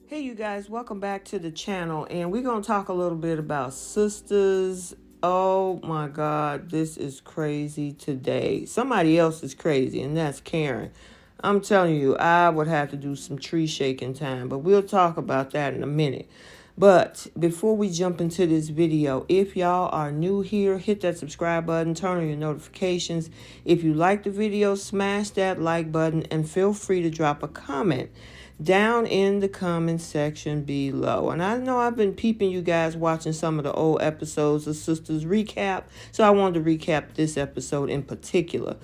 Hey you guys, welcome back to the channel, and we're going to talk a little bit about Sistas. Oh my God, this is crazy today. Somebody else is crazy, and that's Karen. I'm telling you, I would have to do some tree shaking time, but we'll talk about that in a minute. But before we jump into this video, if y'all are new here, hit that subscribe button, turn on your notifications. If you like the video, smash that like button, and feel free to drop a comment down in the comment section below. And I know I've been peeping you guys watching some of the old episodes of Sistas Recap, so I wanted to recap this episode in particular.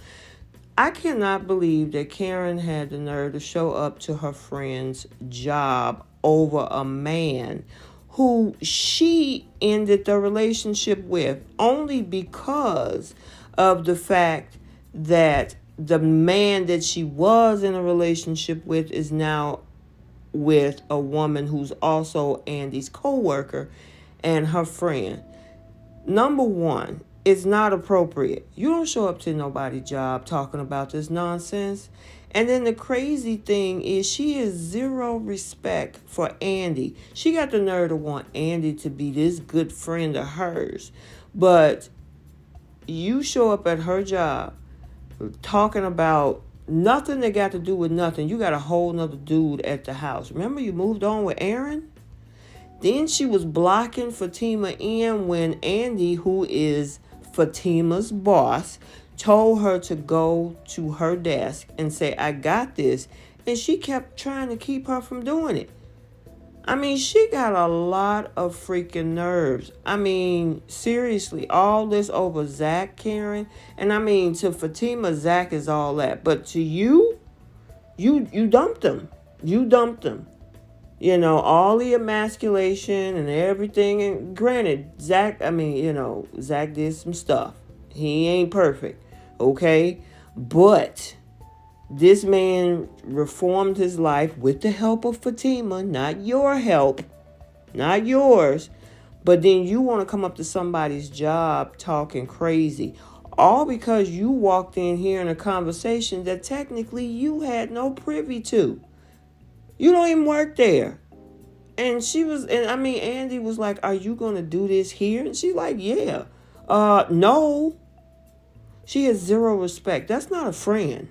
I cannot believe that Karen had the nerve to show up to her friend's job over a man who she ended the relationship with only because of the fact that the man that she was in a relationship with is now with a woman who's also Andy's co-worker and her friend. Number one, it's not appropriate. You don't show up to nobody's job talking about this nonsense. And then the crazy thing is she has zero respect for Andy. She got the nerve to want Andy to be this good friend of hers. But you show up at her job talking about nothing that got to do with nothing. You got a whole nother dude at the house. Remember you moved on with Aaron? Then she was blocking Fatima in when Andy, who is Fatima's boss, told her to go to her desk and say, I got this. And she kept trying to keep her from doing it. I mean, she got a lot of freaking nerves. I mean, seriously, all this over Zach, Karen. And I mean, to Fatima, Zach is all that. But to you dumped him. You dumped him. You know, all the emasculation and everything. And granted, Zach did some stuff. He ain't perfect, okay? But this man reformed his life with the help of Fatima, not your help, not yours. But then you want to come up to somebody's job talking crazy, all because you walked in here in a conversation that technically you had no privy to. You don't even work there. And Andy was like, are you going to do this here? And she's like, yeah. No. She has zero respect. That's not a friend.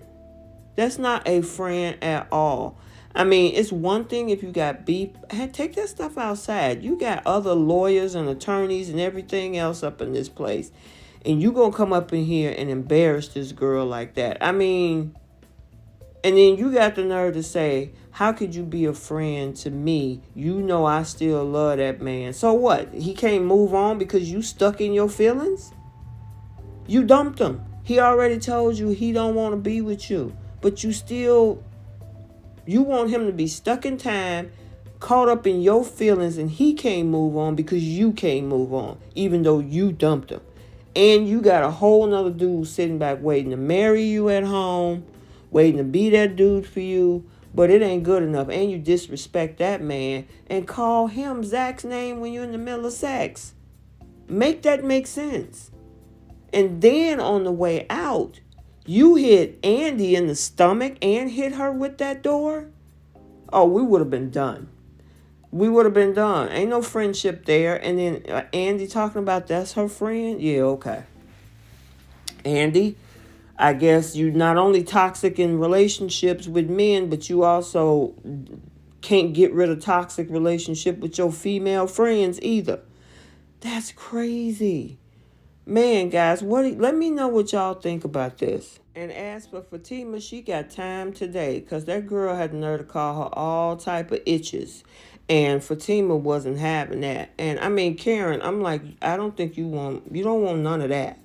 That's not a friend at all. I mean, it's one thing if you got beef. Hey, take that stuff outside. You got other lawyers and attorneys and everything else up in this place. And you going to come up in here and embarrass this girl like that. I mean, and then you got the nerve to say, how could you be a friend to me? You know I still love that man. So what? He can't move on because you stuck in your feelings? You dumped him. He already told you he don't want to be with you. But you want him to be stuck in time, caught up in your feelings, and he can't move on because you can't move on, even though you dumped him. And you got a whole nother dude sitting back waiting to marry you at home, waiting to be that dude for you, but it ain't good enough. And you disrespect that man and call him Zach's name when you're in the middle of sex. Make that make sense. And then on the way out, you hit Andy in the stomach and hit her with that door. Oh, we would have been done. We would have been done. Ain't no friendship there. And then Andy talking about that's her friend. Yeah, okay. Andy, I guess you not only toxic in relationships with men, but you also can't get rid of toxic relationship with your female friends either. That's crazy. Man, guys, let me know what y'all think about this. And as for Fatima, she got time today because that girl had the nerve to call her all type of itches. And Fatima wasn't having that. And I mean, Karen, I'm like, I don't think you don't want none of that.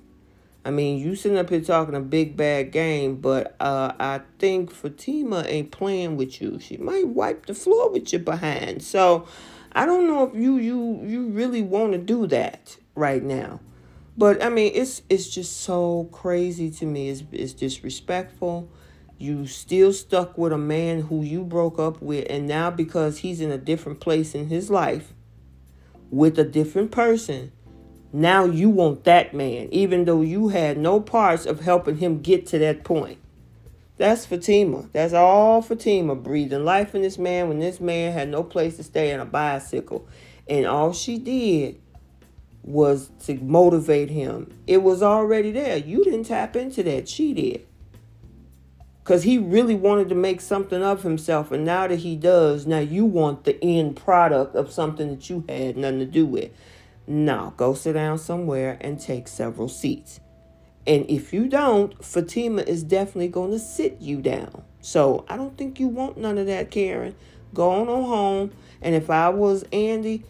I mean, you sitting up here talking a big bad game, but I think Fatima ain't playing with you. She might wipe the floor with you behind. So I don't know if you really want to do that right now. But I mean, it's just so crazy to me. It's disrespectful. You still stuck with a man who you broke up with, and now because he's in a different place in his life with a different person, now you want that man, even though you had no parts of helping him get to that point. That's Fatima. That's all Fatima, breathing life in this man when this man had no place to stay in a bicycle. And all she did was to motivate him. It was already there. You didn't tap into that. She did. Because he really wanted to make something of himself. And now that he does, now you want the end product of something that you had nothing to do with. No, go sit down somewhere and take several seats. And if you don't, Fatima is definitely going to sit you down. So I don't think you want none of that, Karen. Go on home. And if I was Andy,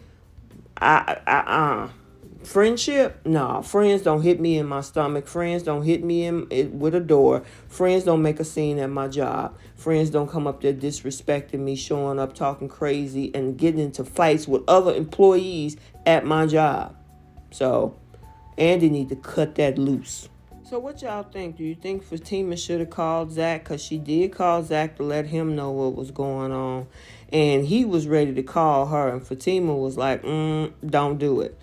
friendship, nah. Friends don't hit me in my stomach. Friends don't hit me in it with a door. Friends don't make a scene at my job. Friends don't come up there disrespecting me, showing up, talking crazy, and getting into fights with other employees at my job. So Andy need to cut that loose. So what y'all think? Do you think Fatima should have called Zach? Because she did call Zach to let him know what was going on. And he was ready to call her. And Fatima was like, don't do it.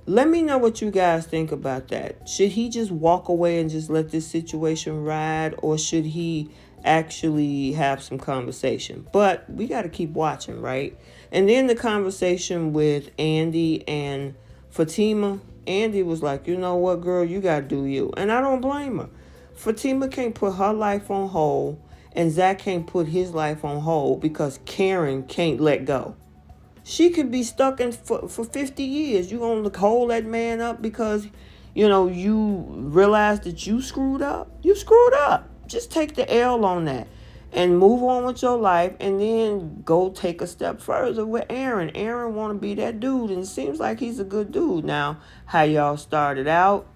Let me know what you guys think about that. Should he just walk away and just let this situation ride? Or should he actually have some conversation? But we got to keep watching, right? And then the conversation with Andi and Fatima. Andi was like, you know what, girl, you got to do you. And I don't blame her. Fatima can't put her life on hold. And Zach can't put his life on hold because Karen can't let go. She could be stuck in for 50 years. You going to hold that man up because, you realize that you screwed up? You screwed up. Just take the L on that and move on with your life and then go take a step further with Aaron. Aaron want to be that dude, and it seems like he's a good dude. Now, how y'all started out,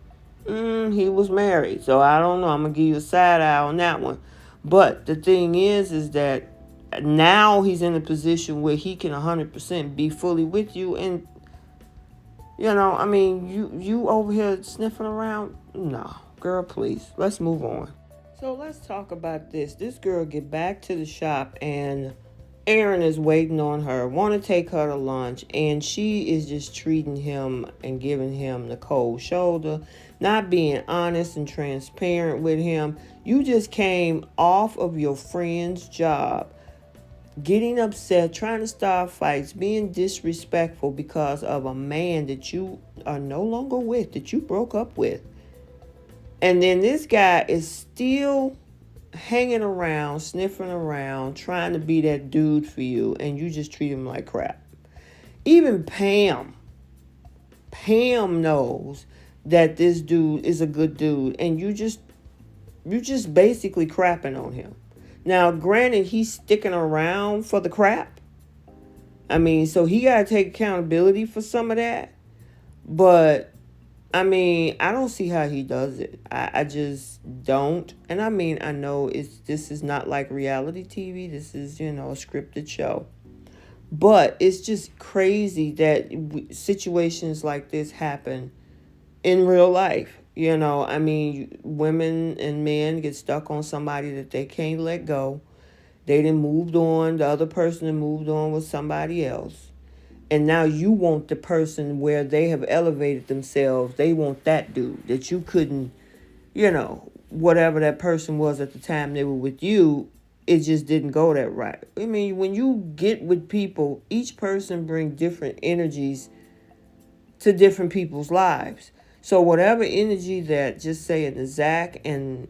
he was married. So I don't know. I'm going to give you a side eye on that one. But the thing is that now he's in a position where he can 100% be fully with you. And, you over here sniffing around? No, girl, please. Let's move on. So let's talk about this. This girl get back to the shop and Aaron is waiting on her, want to take her to lunch, and she is just treating him and giving him the cold shoulder, not being honest and transparent with him. You just came off of your friend's job, getting upset, trying to start fights, being disrespectful because of a man that you are no longer with, that you broke up with. And then this guy is still hanging around, sniffing around, trying to be that dude for you, and you just treat him like crap. Even Pam knows that this dude is a good dude, and you just basically crapping on him. Now, granted, he's sticking around for the crap. So he got to take accountability for some of that. But I don't see how he does it. I just don't. And I know this is not like reality TV. This is, a scripted show. But it's just crazy that situations like this happen in real life. Women and men get stuck on somebody that they can't let go. They done moved on. The other person done moved on with somebody else. And now you want the person where they have elevated themselves. They want that dude that you couldn't, whatever that person was at the time they were with you, it just didn't go that right. When you get with people, each person brings different energies to different people's lives. So whatever energy that, just say in the Zach and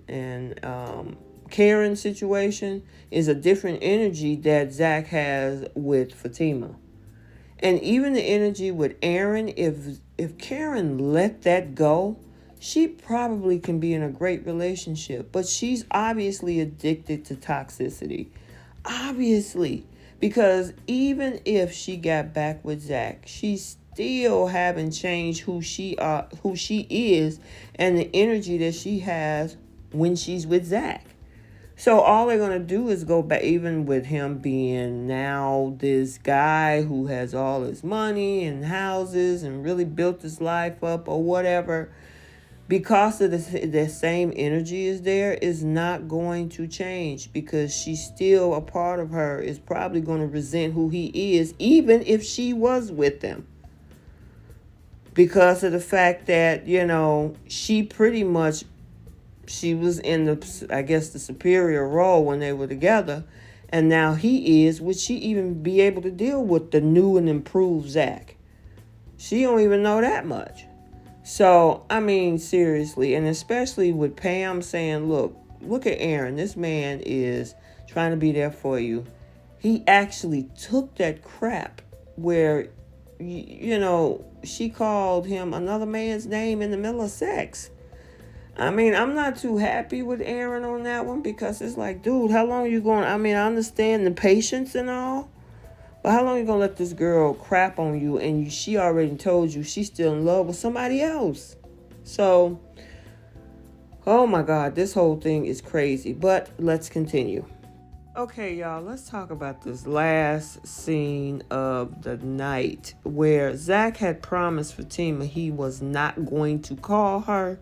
Karen situation, is a different energy that Zach has with Fatima. And even the energy with Aaron, if Karen let that go, she probably can be in a great relationship. But she's obviously addicted to toxicity. Obviously. Because even if she got back with Zach, she still haven't changed who she is and the energy that she has when she's with Zach. So all they're going to do is go back, even with him being now this guy who has all his money and houses and really built his life up or whatever, because of the same energy is not going to change, because she's still, a part of her is probably going to resent who he is, even if she was with them. Because of the fact that, she pretty much She was in the, I guess, the superior role when they were together. And now he is. Would she even be able to deal with the new and improved Zach? She don't even know that much. So, I mean, seriously, and especially with Pam saying, look at Aaron. This man is trying to be there for you. He actually took that crap where, she called him another man's name in the middle of sex. I mean, I'm not too happy with Aaron on that one because it's like, dude, how long are you going? I mean, I understand the patience and all, but how long are you going to let this girl crap on you and she already told you she's still in love with somebody else? So, oh my God, this whole thing is crazy, but let's continue. Okay, y'all, let's talk about this last scene of the night where Zach had promised Fatima he was not going to call her,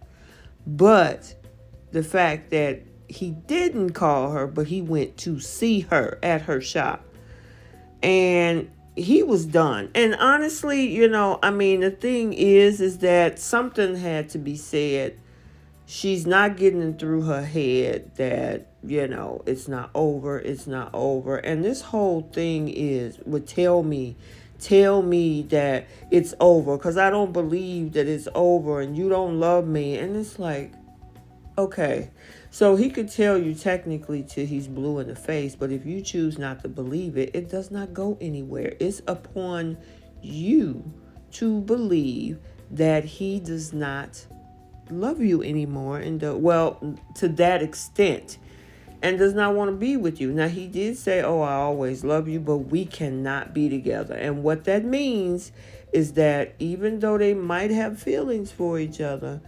but the fact that he didn't call her, but he went to see her at her shop. And he was done. And honestly, the thing is that something had to be said. She's not getting it through her head that, it's not over. And this whole thing would tell me that it's over because I don't believe that it's over and you don't love me. And it's like, okay, so he could tell you technically till he's blue in the face, but if you choose not to believe it, it does not go anywhere. It's upon you to believe that he does not love you anymore and to that extent, and does not want to be with you. Now he did say, I always love you, but we cannot be together. And what that means is that even though they might have feelings for each other,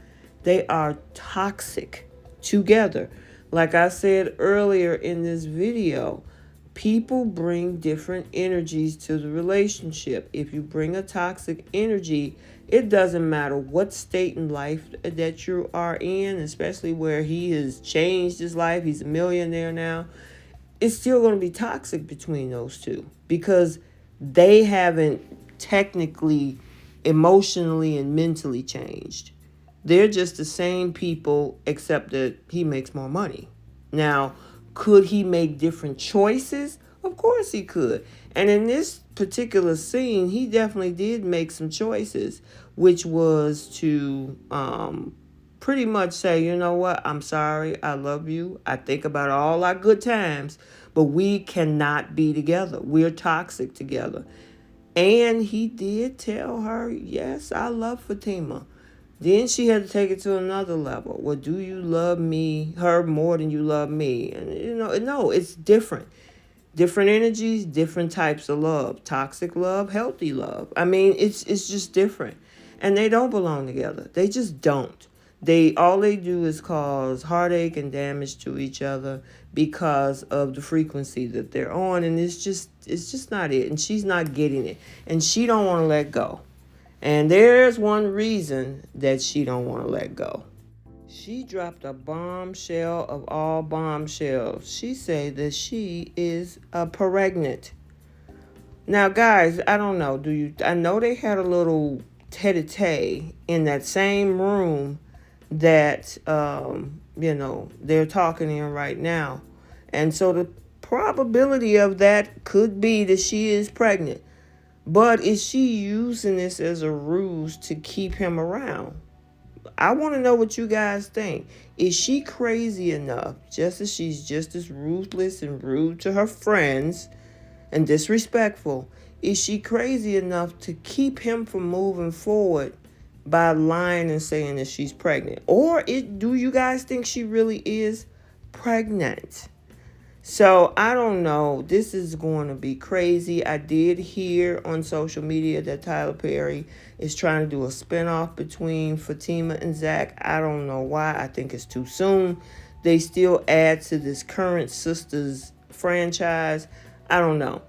they are toxic together. Like I said earlier in this video, people bring different energies to the relationship. If you bring a toxic energy, it doesn't matter what state in life that you are in, especially where he has changed his life. He's a millionaire now. It's still going to be toxic between those two because they haven't technically, emotionally, and mentally changed. They're just the same people, except that he makes more money. Now, could he make different choices? Of course he could. And in this particular scene, he definitely did make some choices, which was to pretty much say, you know what, I'm sorry, I love you. I think about all our good times, but we cannot be together. We're toxic together. And he did tell her, yes, I love Fatima. Then she had to take it to another level. Well, do you love her more than you love me? And, no, it's different. Different energies, different types of love. Toxic love, healthy love. I mean, it's just different. And they don't belong together. They just don't. All they do is cause heartache and damage to each other because of the frequency that they're on. And it's just not it. And she's not getting it. And she don't want to let go. And there's one reason that she don't want to let go. She dropped a bombshell of all bombshells. She said that she is pregnant. Now, guys, I don't know. I know they had a little tete-a-tete in that same room that, they're talking in right now. And so the probability of that could be that she is pregnant. But is she using this as a ruse to keep him around? I want to know what you guys think. Is she crazy enough, just as she's just as ruthless and rude to her friends and disrespectful, is she crazy enough to keep him from moving forward by lying and saying that she's pregnant? Or do you guys think she really is pregnant? So, I don't know. This is going to be crazy. I did hear on social media that Tyler Perry is trying to do a spinoff between Fatima and Zach. I don't know why. I think it's too soon. They still add to this current Sistas franchise. I don't know.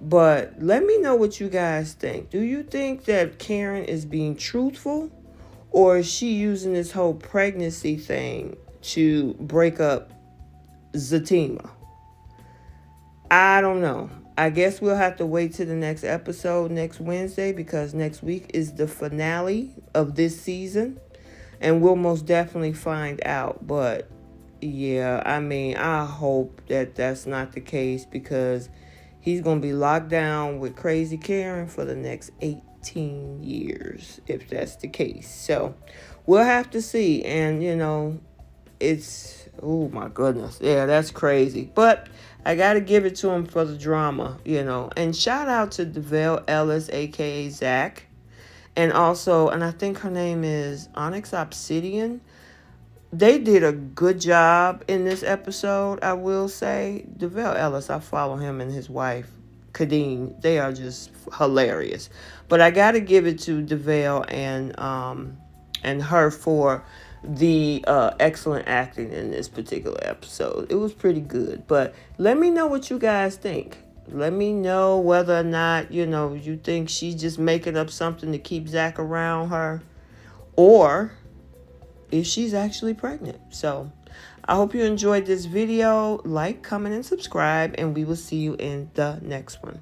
But let me know what you guys think. Do you think that Karen is being truthful? Or is she using this whole pregnancy thing to break up Fatima? I don't know. I guess we'll have to wait till the next episode next Wednesday because next week is the finale of this season. And we'll most definitely find out. But Yeah, I mean, I hope that that's not the case, because he's going to be locked down with Crazy Karen for the next 18 years, if that's the case. So we'll have to see. And, it's, oh my goodness. Yeah, that's crazy. But I got to give it to him for the drama. And shout out to DeVale Ellis, aka Zach. And also, and I think her name is Onyx Obsidian. They did a good job in this episode, I will say. DeVale Ellis, I follow him and his wife, Kadeen. They are just hilarious. But I got to give it to DeVale and her for the excellent acting in this particular episode. It was pretty good. But let me know what you guys think. Let me know whether or not, you think she's just making up something to keep Zach around her, or if she's actually pregnant. So I hope you enjoyed this video. Like, comment, and subscribe, and we will see you in the next one.